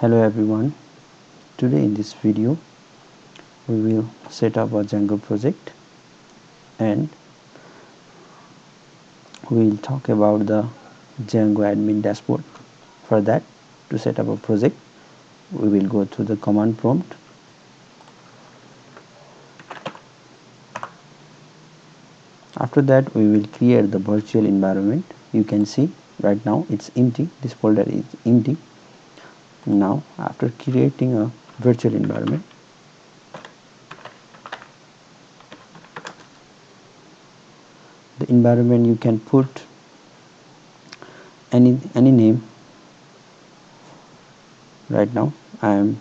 Hello everyone, today in this video we will set up a Django project and we will talk about the django-admin dashboard. For that, to set up a project, we will go to the command prompt. After that, we will create the virtual environment. You can see right now it's empty, this folder is empty. Now after creating a virtual environment, the environment you can put any name. Right now I am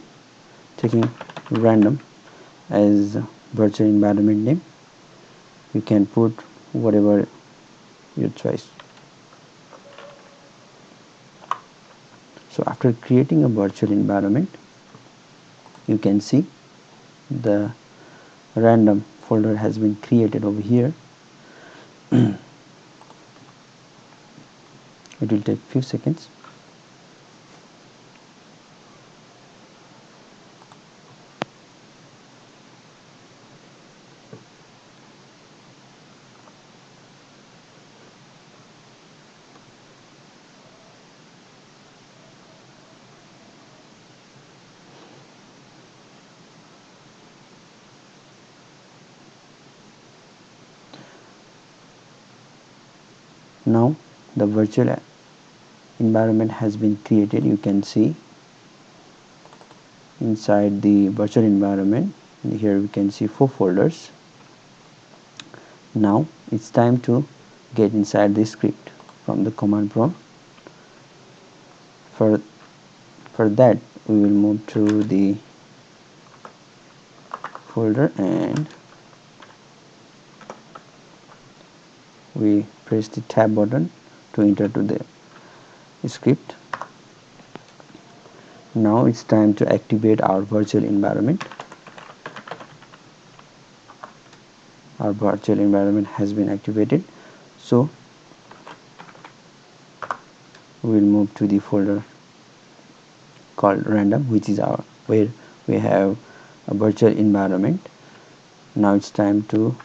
taking random as virtual environment name. You can put whatever your choice. So after creating a virtual environment, you can see the random folder has been created over here. It will take few seconds. Now the virtual environment has been created. You can see inside the virtual environment, here we can see 4 folders. Now it's time to get inside the script from the command prompt. For that, we will move to the folder and we press the tab button to enter to the script. Now it's time to activate our virtual environment. Our virtual environment has been activated, so we will move to the folder called random, which is our where we have a virtual environment. Now it's time to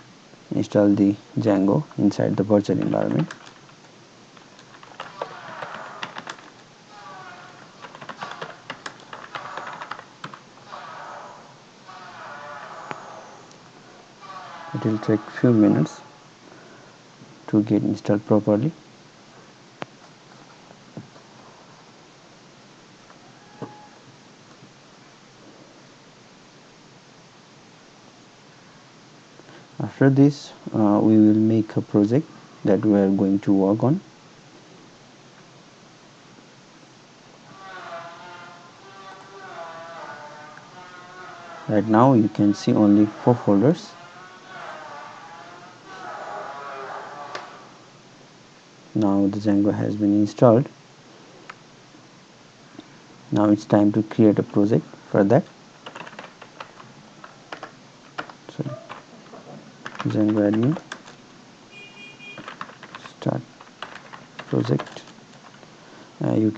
install the Django inside the virtual environment. It will take few minutes to get installed properly. After this, we will make a project that we are going to work on. Right now you can see only 4 folders. Now the Django has been installed. Now it's time to create a project. For that, django-admin start project. You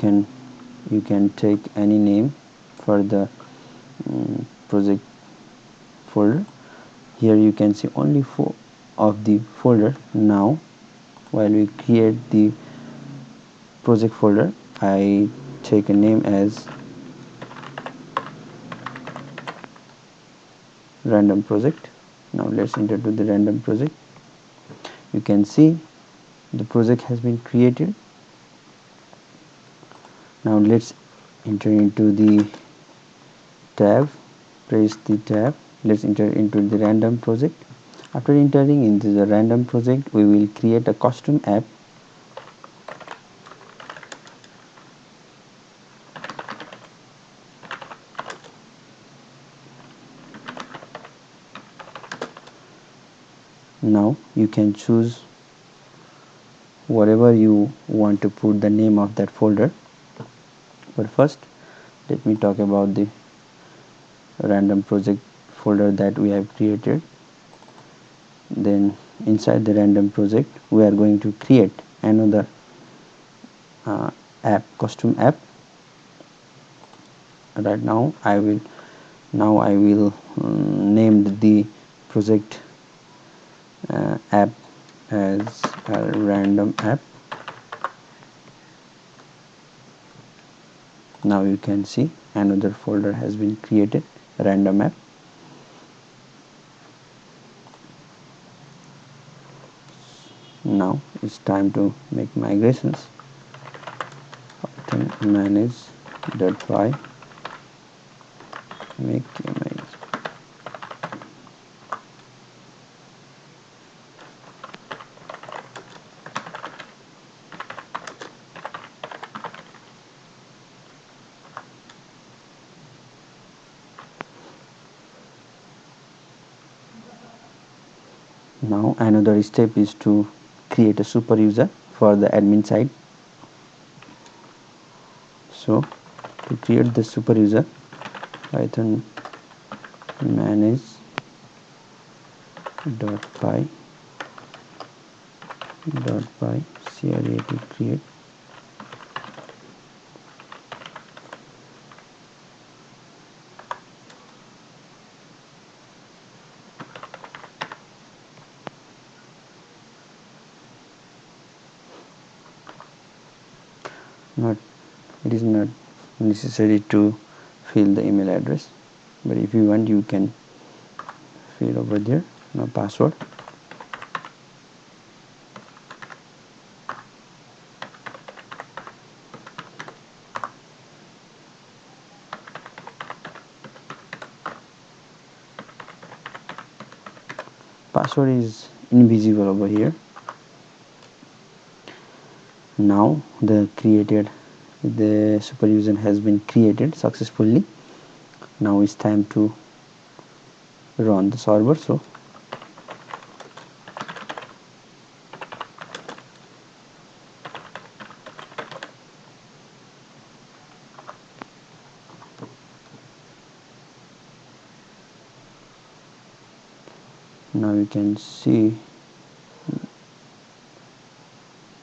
can take any name for the project folder. Here you can see only 4 of the folder. Now while we create the project folder, I take a name as random project. Now let's enter to the random project. You can see the project has been created. Now let's enter into the tab, press the tab. Let's enter into the random project. After entering into the random project, we will create a custom app. Now you can choose whatever you want to put the name of that folder. But first, let me talk about the random project folder that we have created. Then inside the random project, we are going to create another custom app right now I will name the project app as a random app. Now you can see another folder has been created, random app. Now it's time to make migrations. manage.py make image. Now another step is to create a super user for the admin side. So to create the super user, Python manage.py create. It is not necessary to fill the email address, but if you want you can fill over there. Now password. Password is invisible over here. Now the super user has been created successfully. Now it's time to run the server. So now you can see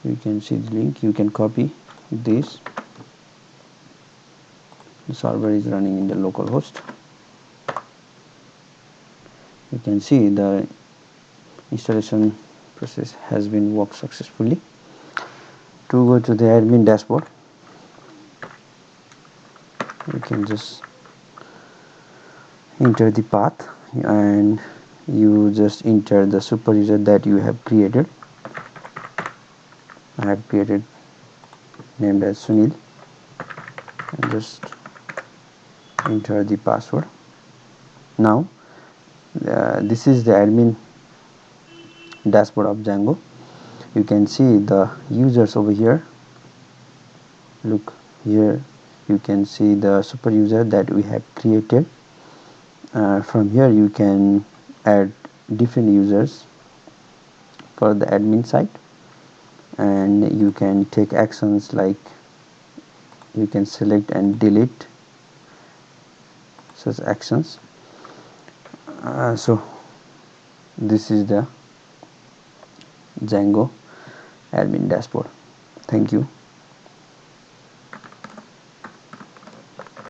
the link. You can copy this. The server is running in the local host. You can see the installation process has been worked successfully. To go to the admin dashboard, you can just enter the path and you just enter the super user that you have created. I have created named as Sunil, and just enter the password. Now this is the admin dashboard of Django. You can see the users over here. Look here, you can see the super user that we have created. From here you can add different users for the admin side, and you can take actions like you can select and delete such actions. So this is the Django admin dashboard. Thank you.